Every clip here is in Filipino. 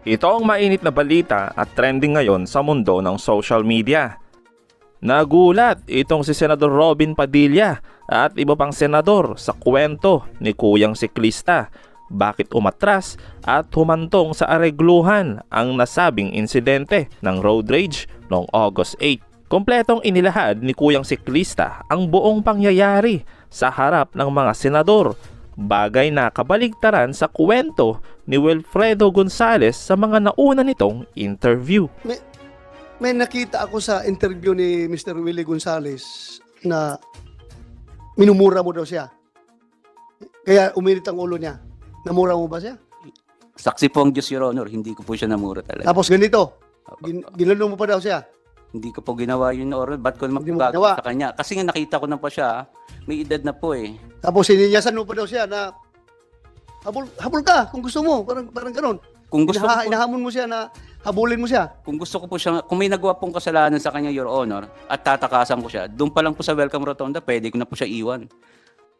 Ito ang mainit na balita at trending ngayon sa mundo ng social media. Nagulat itong si Senador Robin Padilla at iba pang senador sa kwento ni Kuyang Siklista. Bakit umatras at humantong sa aregluhan ang nasabing insidente ng road rage noong August 8. Kompletong inilahad ni Kuyang Siklista ang buong pangyayari sa harap ng mga senador. Bagay na kabaligtaran sa kwento ni Wilfredo Gonzales sa mga nauna nitong interview. May nakita ako sa interview ni Mr. Willie Gonzales na minumura mo daw siya. Kaya uminit ang ulo niya. Namura mo ba siya? Saksi po ang Diyos, Your Honor. Hindi ko po siya namura talaga. Tapos ganito, ginano mo pa daw siya. Hindi ko po ginawa yun, Your Honor. Ba't ko naman Hindi mo bago ginawa? sa kanya? Kasi nga nakita ko na po siya. May edad na po eh. Tapos sininyasan mo pa daw siya na habol ka kung gusto mo. Parang ganun. Kung gusto ko po, Inahamon mo siya na habulin mo siya. kung gusto ko po siya, kung may nagawa pong kasalanan sa kanya, Your Honor, at tatakasan ko siya, doon pa lang po sa Welcome Rotonda, pwede ko na po siya iwan.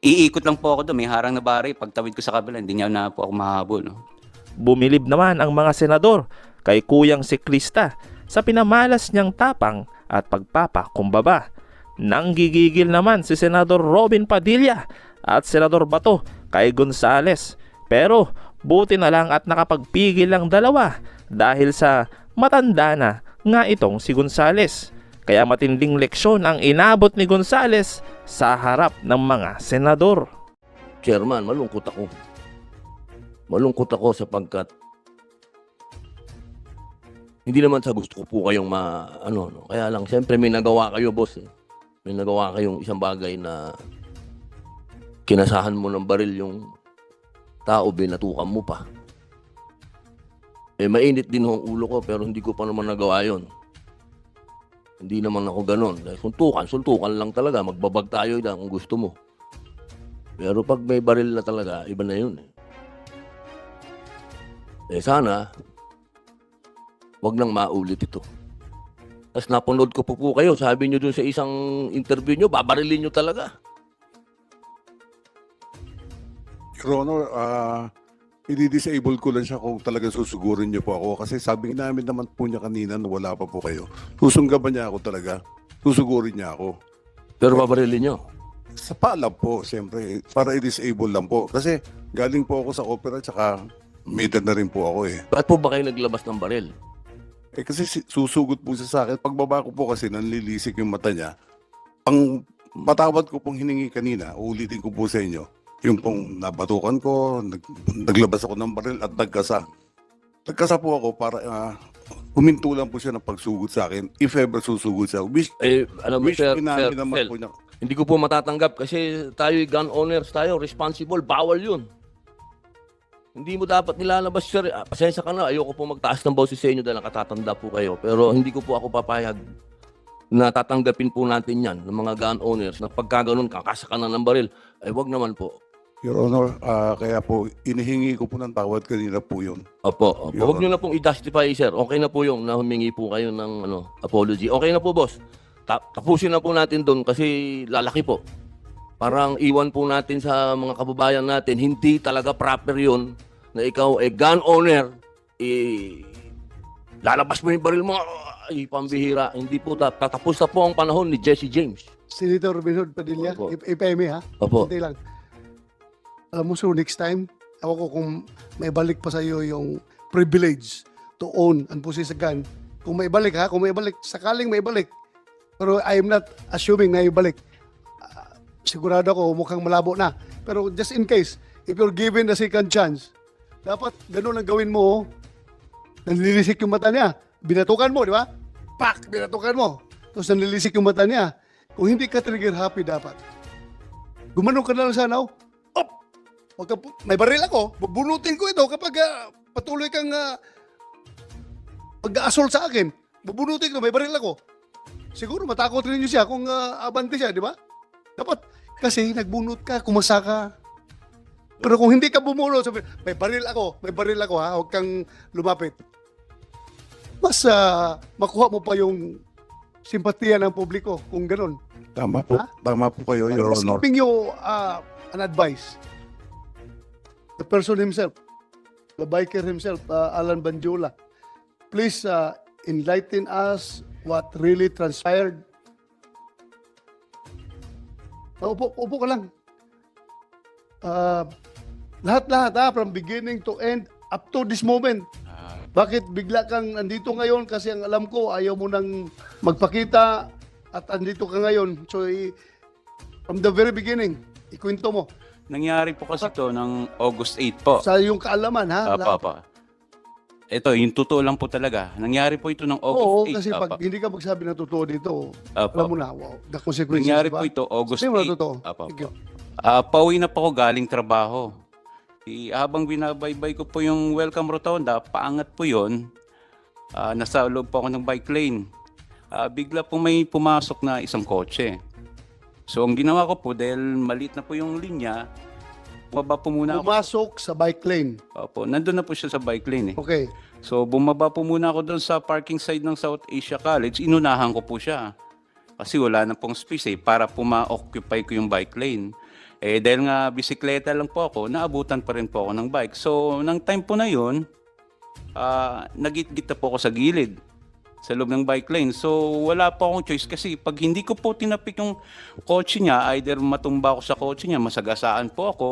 Iikot lang po ako doon. May harang na baray. Pagtawid ko sa kabila, hindi niya na po ako mahabol. No? Bumilib naman ang mga senador kay Kuyang Siklista sa pinamalas niyang tapang at pagpapakumbaba. Nang gigigil naman si Senador Robin Padilla at Senador Bato kay Gonzales. Pero buti na lang at nakapagpigil ang dalawa dahil sa matanda na nga itong si Gonzales. Kaya matinding leksyon ang inabot ni Gonzales sa harap ng mga senador. Chairman, malungkot ako. Malungkot ako sapagkat hindi naman sa gusto ko po kayong Kaya lang, siyempre may nagawa kayo, boss. Eh. May nagawa kayong isang bagay na kinasahan mo ng baril yung tao, binatukan mo pa. Eh, mainit din ho ang ulo ko, pero hindi ko pa naman nagawa yon. Hindi naman ako ganon. Suntukan lang talaga. Magbabag tayo lang kung gusto mo. Pero pag may baril na talaga, iba na yun. Eh sana, wag nang maulit ito. Tapos napanood ko po kayo, sabi nyo dun sa isang interview nyo, babarilin nyo talaga. Your Honor, i-disable ko lang siya kung talagang susugurin niyo po ako. Kasi sabi namin naman po niya kanina na wala pa po kayo. Susunggaban niya ako talaga. Susugurin niya ako. Pero babarilin nyo. Sa paalam po, siyempre, para i-disable lang po. Kasi galing po ako sa opera, tsaka may edad na rin po ako eh. Bakit po ba kayo naglabas ng baril? Eh kasi susugot po siya sa akin. Pagbaba ko po kasi nanlilisik yung mata niya. Ang patawad ko pong hiningi kanina, uulitin ko po sa inyo. Yung pong nabatukan ko, naglabas ako ng baril at nagkasa. Nagkasa po ako para huminto lang po siya ng pagsugot sa akin. If ever susugot siya. Wish, Alam mo, wish sir, pinali naman po niya. hindi ko po matatanggap kasi tayo gun owners tayo, responsible, bawal yun. Hindi mo dapat nilalabas, sir. Pasensya ka na, ayoko po magtaas ng boses sa inyo dahil nakatatanda po kayo. Pero hindi ko po ako papayag na tatanggapin po natin yan ng mga gun owners na pagka ganun, kakasa ka na ng baril. Ay, wag naman po. Your Honor, kaya po, inihingi ko po ng tawad kanina po yun. Opo. Your Huwag nyo na pong i-justify, sir. Okay na po yung na humingi po kayo ng apology. Okay na po, boss. Tapusin na po natin doon kasi lalaki po. Parang iwan po natin sa mga kababayan natin, hindi talaga proper yun na ikaw gun owner, lalabas mo yung baril mo, pambihira. Hindi po, tatapos na po ang panahon ni Jesse James. Senator Benod Padilla, Opo. if I may ha. Opo. Hindi lang. Alam mo, so next time, ako ko kung may balik pa sa iyo yung privilege to own and possess a gun. Kung may balik ha, kung may balik, sakaling may balik. Pero I am not assuming na ibalik. Sigurado ako, mukhang malabo na. Pero just in case, if you're given a second chance, dapat ganun ang gawin mo. Nanlilisik yung mata niya. Binatukan mo, di ba? Pak! Binatukan mo. Tapos nanlilisik yung mata niya. Kung hindi ka trigger happy dapat, gumanong ka na lang sana. Op! May baril ako. Bubunutin ko ito kapag patuloy kang pag-assault sa akin. Bubunutin ko, may baril ako. Siguro matakot rin niyo siya kung abante siya, di ba? Dapat kasi nagbunot ka, kumasa ka. Pero kung hindi ka bumulot, sabi, may baril ako ha, huwag kang lumapit. Mas makuha mo pa yung simpatiya ng publiko kung ganun. Tama po. Ha? Tama po kayo, Your Just Honor. giving you an advice. The person himself. the biker himself, Alan Banjula. Please enlighten us what really transpired. Upo ka lang. Lahat, from beginning to end, up to this moment. Bakit bigla kang andito ngayon? Kasi ang alam ko, ayaw mo nang magpakita at andito ka ngayon. So, from the very beginning, ikwento mo. Nangyari po kasi to ng August 8 po. Sa iyong kaalaman, ha? Apa. Ito, yung totoo lang po talaga. Nangyari po ito ng Oo, August 8. kasi pag hindi ka magsabi na totoo dito, Apa. alam mo na, wow, the consequences, Nangyari diba? po ito August Sabi mo na 8. totoo. Apa. Thank you. Pauwi na po ako galing trabaho. Habang binabaybay ko po yung Welcome Rotonda, paangat po yun. Nasa loob po ako ng bike lane. Bigla po may pumasok na isang kotse. So ang ginawa ko po, dahil maliit na po yung linya, bumaba po muna ako. Pumasok sa bike lane. Opo, nandun na po siya sa bike lane eh. Okay. So bumaba po muna ako doon sa parking side ng South Asia College. Inunahan ko po siya. Kasi wala na pong space eh, para po ma-occupy ko yung bike lane. Dahil nga bisikleta lang po ako, naabutan pa rin po ako ng bike. So, nang time po na yun, nagit-git na po ako sa gilid, sa loob ng bike lane. So, wala po akong choice kasi pag hindi ko po tinapik yung kotse niya, either matumba ako sa kotse niya, masagasaan po ako,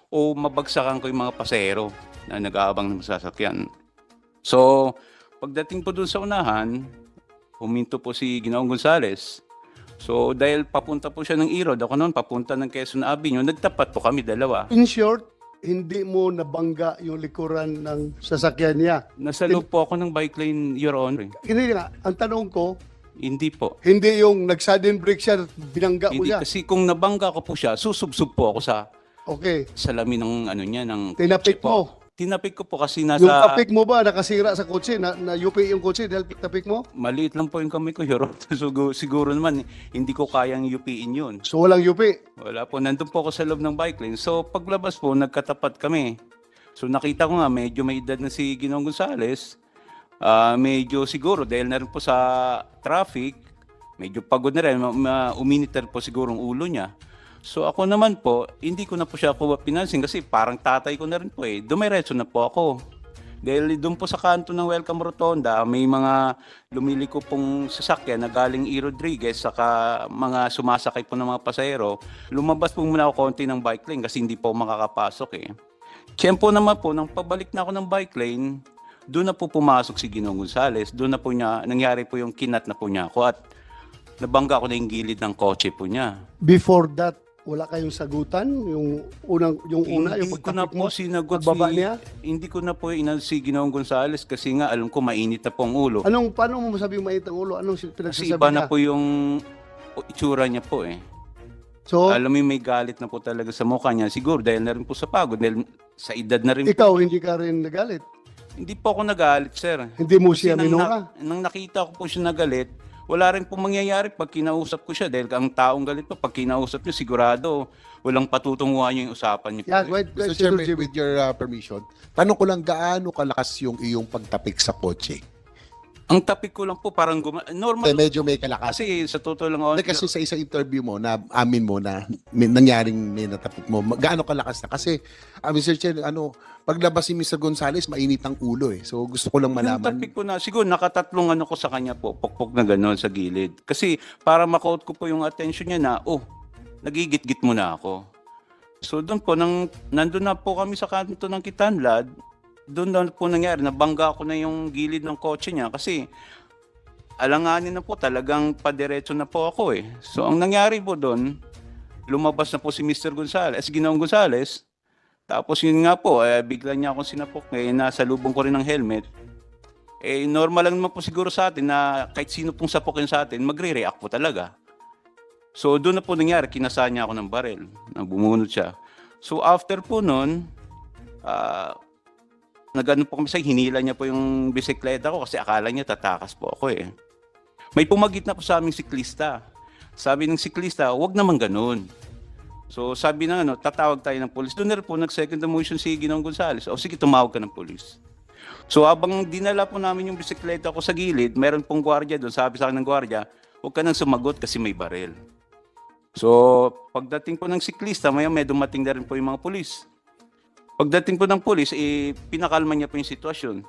o mabagsakan ko yung mga pasahero na nag-aabang ng sasakyan. So, pagdating po dun sa unahan, huminto po si Ginoong Gonzales. So, dahil papunta po siya ng Irod, ako noon papunta ng Quezon Avenue, nagtapat po kami dalawa. In short, hindi mo nabangga yung likuran ng sasakyan niya. Nasa loob po ako ng bike lane, Your Honor. Hindi nga, ang tanong ko, Hindi po. hindi yung nag-sudden brake siya, binangga mo Hindi siya. kasi kung nabangga ko po siya, susubsub po ako sa Okay. salamin ng ano niya ng Tinapik kotse po. mo. Tinapik ko po kasi Yung nasa tapik mo ba nakasira sa kotse? Na-UP yung kotse dahil tapik mo? maliit lang po yung kamay ko, Your Honor. Siguro naman hindi ko kayang yupiin yun. So walang UP. Wala po, nandun po ako sa loob ng bike lane. So paglabas po, nagkatapat kami. So nakita ko nga, medyo may edad na si Ginoong Gonzales. Medyo siguro, dahil na rin po sa traffic, medyo pagod na rin, uminit na rin po siguro ang ulo niya. So ako naman po, hindi ko na po siya pinansin kasi parang tatay ko na rin po eh. Dumiretso na po ako. Dahil doon po sa kanto ng Welcome Rotonda, may mga lumiliko pong sasakyan na galing E. Rodriguez saka mga sumasakay po ng mga pasahero. Lumabas po muna ako konti ng bike lane kasi hindi po makakapasok eh. Tiyempo naman po, nang pabalik na ako ng bike lane, doon na po pumasok si Ginoong Gonzales. Doon na po niya, nangyari po yung kinat na po niya ako at nabangga ko na yung gilid ng kotse po niya. Before that, wala kayong sagutan? Yung una, yung Hindi ko na pagtapik po mo? sinagot pagbaba si, niya? hindi ko na po inan si Ginoong Gonzales kasi nga alam ko mainit na po ang ulo. Paano mo masabi yung mainit ang ulo? Anong Kasi pinagsasabi iba na niya? po yung itsura niya po eh. So, Alam mo yung may galit na po talaga sa mukha niya. Siguro dahil na rin po sa pagod, dahil sa edad na rin. ikaw hindi ka rin nagalit. Hindi po ako nagalit, sir. Hindi mo Kasi siya nang, minura. nang nakita ko po siya nagalit, wala rin po mangyayari pag kinausap ko siya. Dahil ang taong galit po, pag kinausap niyo, sigurado walang patutunguhan yung usapan niyo. Yeah, po eh. wait, Mr. Chairman, with your permission, tanong ko lang gaano kalakas yung iyong pagtapik sa kotse? Ang tapik ko lang po, parang normal. Medyo may kalakas. Kasi sa totoo lang, Hindi, kasi sa isang interview mo na amin mo na may nangyaring may natapik mo, gaano kalakas na? Kasi, Mr. Chair, paglabas si Mr. Gonzales, mainit ang ulo eh. So gusto ko lang yung malaman. tapik ko na, siguro nakatatlong ano ko sa kanya po, pokpok na gano'n sa gilid. Kasi para makaught ko po yung attention niya na, nagigit-git mo na ako. So doon po, nandun na po kami sa kanto ng Kitanlad, doon na po nangyari, nabangga ko na yung gilid ng kotse niya kasi alanganin na po, talagang padiretso na po ako eh. So ang nangyari po doon, lumabas na po si Mr. Gonzales, Ginoong Gonzales, tapos yun nga po, bigla niya akong sinapok, nasa lubong ko rin ng helmet. Normal lang naman po siguro sa atin na kahit sino pong sapokin sa atin, magre-react po talaga. So doon na po nangyari, kinasa niya ako ng baril, na bumunod siya. So after po noon, nagano po kami sa hinila niya po yung bisikleta ko kasi akala niya tatakas po ako eh. May pumagit na po sa aming siklista. Sabi ng siklista, wag naman ganun. So sabi na tatawag tayo ng polis. Doon na rin po nag-second motion si Ginoong Gonzales. O sige, tumawag ka ng polis. So habang dinala po namin yung bisikleta ko sa gilid, meron pong gwardiya doon. Sabi sa akin ng gwardiya, huwag ka nang sumagot kasi may baril. So pagdating po ng siklista, may dumating na rin po yung mga polis. Pagdating po ng pulis, pinakalma niya po yung sitwasyon.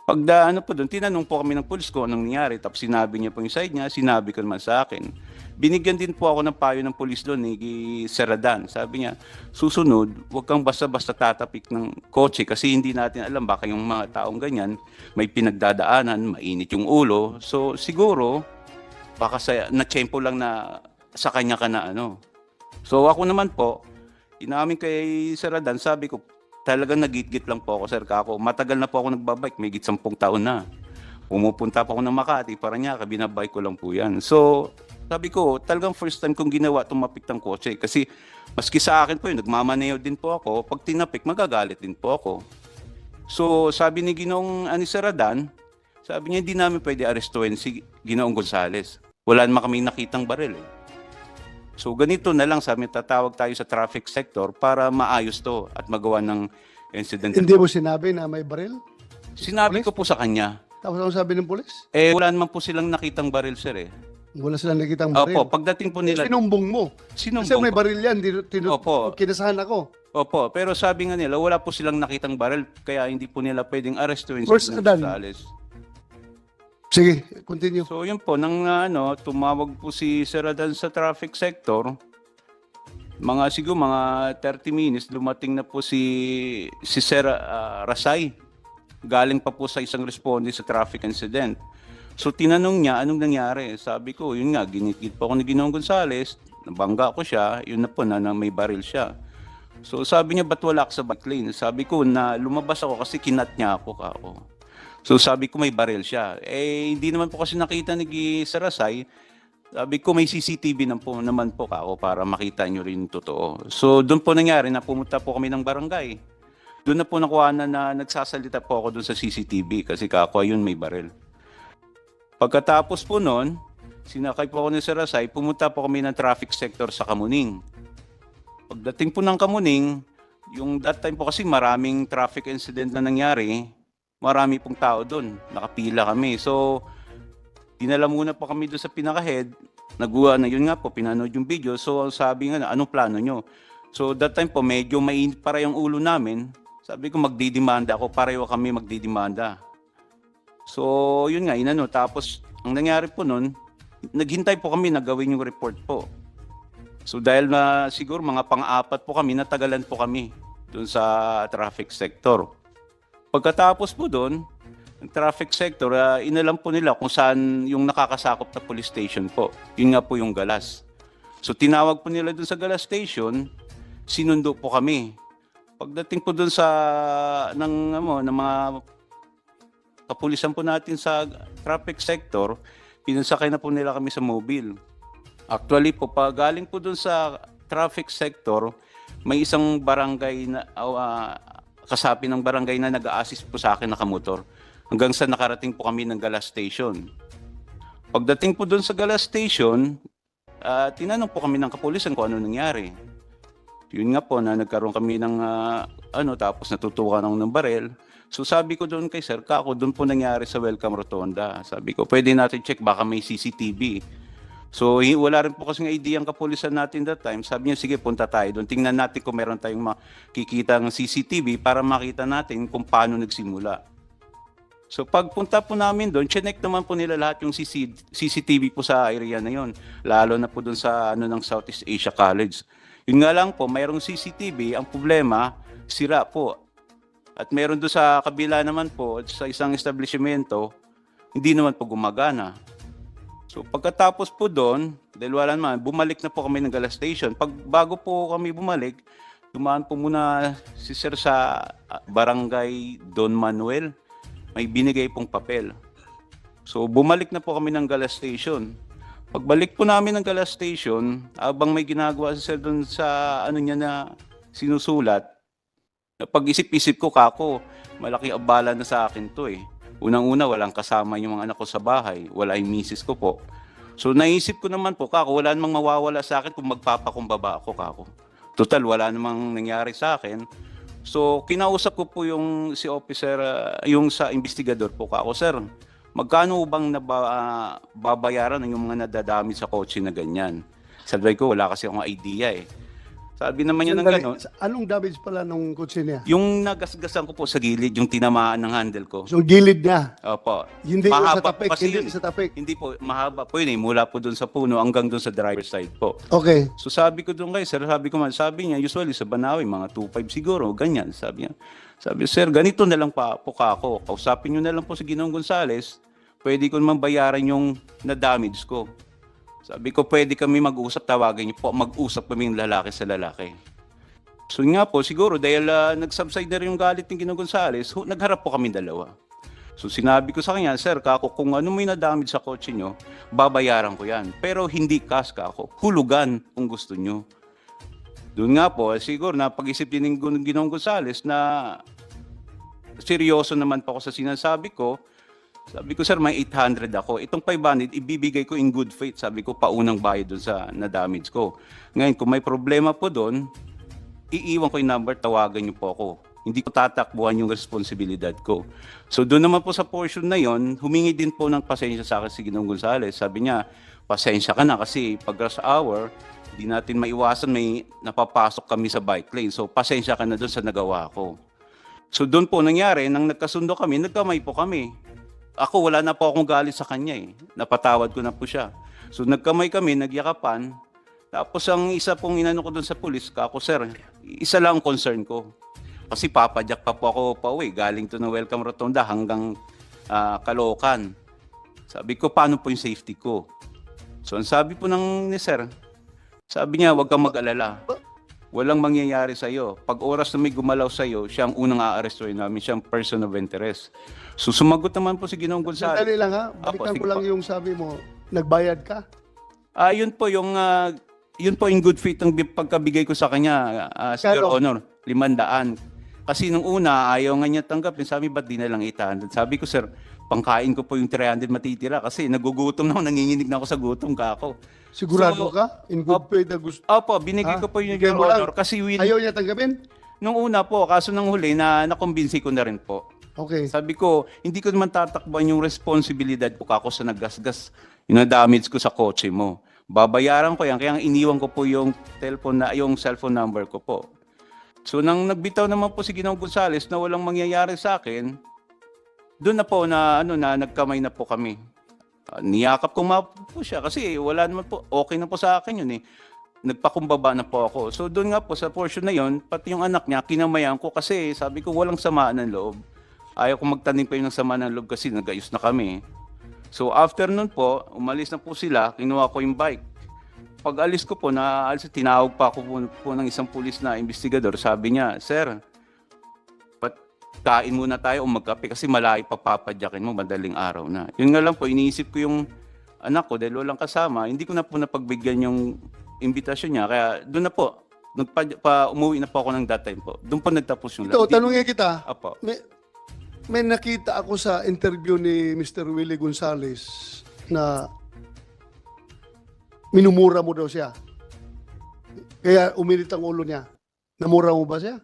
Ano po doon, tinanong po kami ng pulis kung anong nangyari. Tapos sinabi niya po yung side niya, sinabi ko naman sa akin. Binigyan din po ako ng payo ng pulis doon ni Seradan. Sabi niya, susunod, huwag kang basta-basta tatapik ng kotse kasi hindi natin alam baka yung mga taong ganyan may pinagdadaanan, mainit yung ulo. So siguro, baka na-tsempo lang na sa kanya ka na ano. So ako naman po, inamin kay Seradan, sabi ko, talagang nagitgit lang po ako, sir, kako. Matagal na po ako nagbabike, may 10 taon na. Pumupunta pa ako ng Makati, Paranaque, binabike ko lang po yan. So, sabi ko, talagang first time kong ginawa tumapik ng kotse. Kasi, maski sa akin po yun, nagmamaneo din po ako. Pag tinapik, magagalit din po ako. So, sabi ni Ginoong Seradan, sabi niya, hindi namin pwede arestuhin si Ginoong Gonzales. Wala naman kami nakitang baril eh. So ganito na lang, sabi, tatawag tayo sa traffic sector para maayos to at magawa ng incident. Hindi mo sinabi na may baril? Sinabi ko po sa kanya, Tapos ano sabi ng pulis? wala naman po silang nakitang baril, sir eh. Wala silang nakitang baril. Opo, pagdating po nila, Sinumbong mo. Kasi sinumbong may ko. baril yan. Opo. Kinasahan ako. Opo, pero sabi nga nila, wala po silang nakitang baril, kaya hindi po nila pwedeng arestuin si First Ginoong Adan. Gonzales. Sige, continue. So yun po, nang tumawag po si Seradan sa traffic sector, siguro mga 30 minutes, dumating na po si Sir Rasay. Galing pa po sa isang responde sa traffic incident. So tinanong niya, anong nangyari? Sabi ko, yun nga, ginitgit po ako ni Ginoong Gonzales, nabangga ko siya, yun na po na may baril siya. So sabi niya, ba't wala ka sa back lane? Sabi ko, na lumabas ako kasi kinat niya ako kako. So sabi ko may baril siya. Hindi naman po kasi nakita ni Sir Rasay. Sabi ko may CCTV naman po kako para makita nyo rin yung totoo. So doon po nangyari na pumunta po kami ng barangay. Doon na po nakuha na nagsasalita po ako doon sa CCTV kasi kako yun may baril. Pagkatapos po noon, sinakay po ako ni Sir Rasay, pumunta po kami ng traffic sector sa Kamuning. Pagdating po ng Kamuning, yung that time po kasi maraming traffic incident na nangyari, marami pong tao doon. Nakapila kami. So, dinala muna po kami doon sa pinaka-head. Yun nga po, pinanood yung video. So, sabi nga, anong plano nyo? So, that time po, medyo mainit para yung ulo namin. Sabi ko, magdidemanda ako. Pareho kami magdidemanda. So, yun nga, Tapos, ang nangyari po noon, naghintay po kami na gawin yung report po. So, dahil na siguro mga pang-apat po kami, natagalan po kami doon sa traffic sector. Pagkatapos po doon, ng traffic sector, inalam po nila kung saan yung nakakasakop na police station po. Yun nga po yung Galas. So tinawag po nila doon sa Galas station, sinundo po kami. Pagdating po doon ng mga kapulisan po natin sa traffic sector, pinasakay na po nila kami sa mobile. Actually po, pag galing po doon sa traffic sector, may isang barangay na kasapi ng barangay na nag-a-assist po sa akin nakamotor. Hanggang sa nakarating po kami ng Galas Station. Pagdating po doon sa Galas Station, tinanong po kami ng kapulisan kung ano nangyari. Yun nga po na nagkaroon kami ng tapos natutukan ako ng barel. So sabi ko doon kay Sir Kako, doon po nangyari sa Welcome Rotonda. Sabi ko, pwede natin check, baka may CCTV. So wala rin po kasing idea ang kapulisan natin that time. Sabi niya, sige, punta tayo doon. Tingnan natin kung meron tayong makikita ng CCTV para makita natin kung paano nagsimula. So pagpunta po namin doon, chinek naman po nila lahat yung CCTV po sa area na yon. Lalo na po doon sa ng Southeast Asia College. Yun nga lang po, mayroong CCTV, ang problema, sira po. At meron doon sa kabila naman po, sa isang establishmento, hindi naman po gumagana. So pagkatapos po doon, dahil wala naman, bumalik na po kami ng Galas Station. Bago po kami bumalik, dumaan po muna si Sir sa Barangay Don Manuel. May binigay pong papel. So bumalik na po kami ng Galas Station. Pagbalik po namin ng Galas Station, abang may ginagawa si Sir doon sa niya na sinusulat, pag-isip-isip ko, kako, malaki abala na sa akin to eh. Unang-una, walang kasama yung mga anak ko sa bahay. Wala yung misis ko po. So naisip ko naman po, kako, wala namang mawawala sa akin kung magpapakumbaba ako, kako. Total, wala namang nangyari sa akin. So kinausap ko po yung si officer, yung sa investigador po, kako, sir, magkano bang babayaran ng yung mga nadadami sa kotse na ganyan? Sabi ko, wala kasi akong idea eh. Sabi naman niya ng Sandali, gano'n. anong damage pala nung kotse niya? Yung nagasgasan ko po sa gilid, yung tinamaan ng handle ko. So, gilid niya. Opo. Hindi yung sa Mahaba po tapik. kasi Hindi yun. sa tapik. Hindi po, mahaba po yun eh. Mula po dun sa puno hanggang dun sa driver's side po. Okay. So sabi ko doon kay sir, sabi niya, usually sa Banawi, mga 2.5 siguro, ganyan, sabi niya. Sabi, sir, ganito na lang po ako. Kausapin niyo na lang po si Ginoong Gonzales, pwede ko naman bayaran yung na-damage ko. Sabi ko, pwede kami mag-usap, tawagan niyo po, mag-usap kami yung lalaki sa lalaki. So nga po, siguro, dahil nag-subside na rin yung galit ni Ginoong Gonzales, nagharap po kami dalawa. So sinabi ko sa kanya, sir, kako, kung ano may na-damage sa kotse nyo, babayaran ko yan. Pero hindi cash kako, hulugan kung gusto nyo. Doon nga po, siguro napag-isip din ng Ginoong Gonzales na seryoso naman po ako sa sinasabi ko. Sabi ko, sir, may 800 ako. Itong 500, ibibigay ko in good faith. Sabi ko, paunang bayad doon sa na-damage ko. Ngayon, kung may problema po doon, iiwan ko yung number, tawagan niyo po ako. Hindi ko tatakbuhan yung responsibilidad ko. So doon naman po sa portion na yon, humingi din po ng pasensya sa akin si Ginoong Gonzales. Sabi niya, pasensya ka na kasi pag rush hour, di natin maiwasan, may napapasok kami sa bike lane. So pasensya ka na doon sa nagawa ko. So doon po nangyari, nang nagkasundo kami, nagkamay po kami. Ako, wala na po akong galit sa kanya eh. Napatawad ko na po siya. So nagkamay kami, nagyakapan. Tapos ang isa pong inano ko doon sa pulis, kako sir, isa lang ang concern ko. Kasi papadyak pa po ako pauwi, galing to ng Welcome Rotonda hanggang Caloocan. Sabi ko, paano po yung safety ko? So ang sabi po ni sir, sabi niya, huwag kang mag-alala. Walang mangyayari sa iyo. Pag oras na may gumalaw sa iyo, siya ang unang aarestuhin namin, siya ang person of interest. So sumagot naman po si Ginoong Gonzales. Sandali lang ha. Apo, Balikan sige ko lang po. yung sabi mo. Nagbayad ka? Yun po yung good faith ng pagkabigay ko sa kanya, Your Kano? Honor, 500. Kasi nung una, ayaw nga niya tanggapin. Sabi, ba't di na lang 800? Sabi ko, sir, pangkain ko po yung 300 matitira kasi nagugutom na ako, nanginginig na ako sa gutom kako. Sigurado So, ka? In good faith na gusto. Opo, binigay ko po yung Bigay Your mo lang. Honor kasi Ayaw niya tanggapin? nung una po, kaso nang huli na nakumbinsi ko na rin po. Okay. Sabi ko, hindi ko naman tatakban yung responsibilidad ko kako sa naggasgas, yung na-damage ko sa kotse mo. Babayaran ko yan, kaya iniwan ko po yung cellphone number ko po. So nang nagbitaw naman po si Ginoong Gonzales na walang mangyayari sa akin, doon na po na nagkamay na po kami. Niyakap ko po siya kasi wala naman po, okay na po sa akin yun eh. Nagpakumbaba na po ako. So doon nga po sa portion na yon, pati yung anak niya, kinamayan ko kasi sabi ko walang samaan ng loob. Ayaw ko magtanim pa yun ng sama ng loob kasi nagayos na kami. So after nun po, umalis na po sila, kinuha ko yung bike. Pag alis ko po, tinawag pa ako po ng isang pulis na investigador. Sabi niya, sir, kain muna tayo o magkape kasi malayo pa papadyakin mo, madaling araw na. Yun nga lang po, iniisip ko yung anak ko dahil walang kasama. Hindi ko na po napagbigyan yung imbitasyon niya. Kaya doon na po, umuwi na po ako ng that time po. Doon po nagtapos yung Ito, tanungin kita. Apo. May nakita ako sa interview ni Mr. Willie Gonzales na minumura mo daw siya. Kaya umilit ang ulo niya. Namura mo ba siya?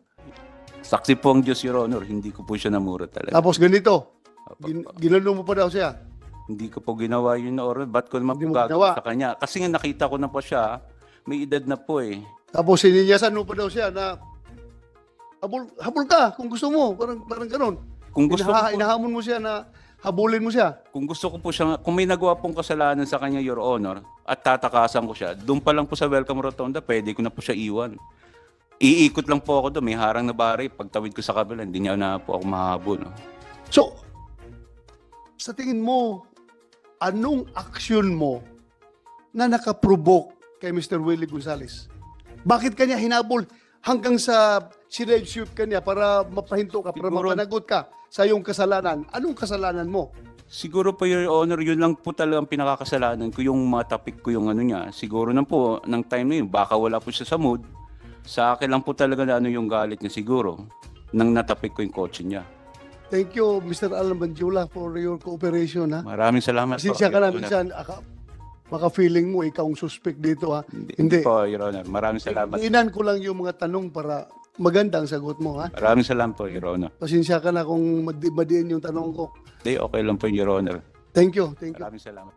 Saksi po ang Diyos, Your Honor. Hindi ko po siya namura talaga. Tapos ganito, Apo. ginano mo pa daw siya. Hindi ko po ginawa yun, Your Honor. Ba't ko naman Hindi po mo gagawa ginawa. sa kanya? Kasi nga nakita ko na po siya, may edad na po eh. Tapos sininyasan mo pa daw siya na habol ka kung gusto mo. Parang ganun. Kung gusto ko po, Inahamon mo siya na habulin mo siya. kung gusto ko po siya, kung may nagawa pong kasalanan sa kanya, Your Honor, at tatakasan ko siya, doon pa lang po sa Welcome Rotonda, pwede ko na po siya iwan. Iikot lang po ako doon, may harang na bari, pagtawid ko sa kabila, hindi niya na po ako mahabol. No? So, sa tingin mo, anong aksyon mo na nakaprovoke kay Mr. Willie Gonzales? Bakit kanya hinabol hanggang sa sinide-sweep kanya para mapahinto ka, para Siguro- mapanagot ka sa iyong kasalanan? Anong kasalanan mo? Siguro po, Your Honor, yun lang po talagang pinakakasalanan ko, yung matapik ko yung ano niya. Siguro na po, ng time na yun, baka wala po siya sa mood. Sa akin lang po talaga na yung galit niya siguro, nang natapik ko yung kotse niya. Thank you, Mr. Alan Banjula, for your cooperation. Ha? Maraming salamat po. Pasensya ka na Your Honor. minsan, maka-feeling mo, ikaw ang suspect dito. Ha? Hindi po, Your Honor. Maraming salamat. Inan ko lang yung mga tanong para maganda ang sagot mo. Ha? Maraming salamat po, Your Honor. Pasensya ka na kung madiin yung tanong ko. Hindi, okay lang po, Your Honor. Thank you. Thank you. Maraming salamat.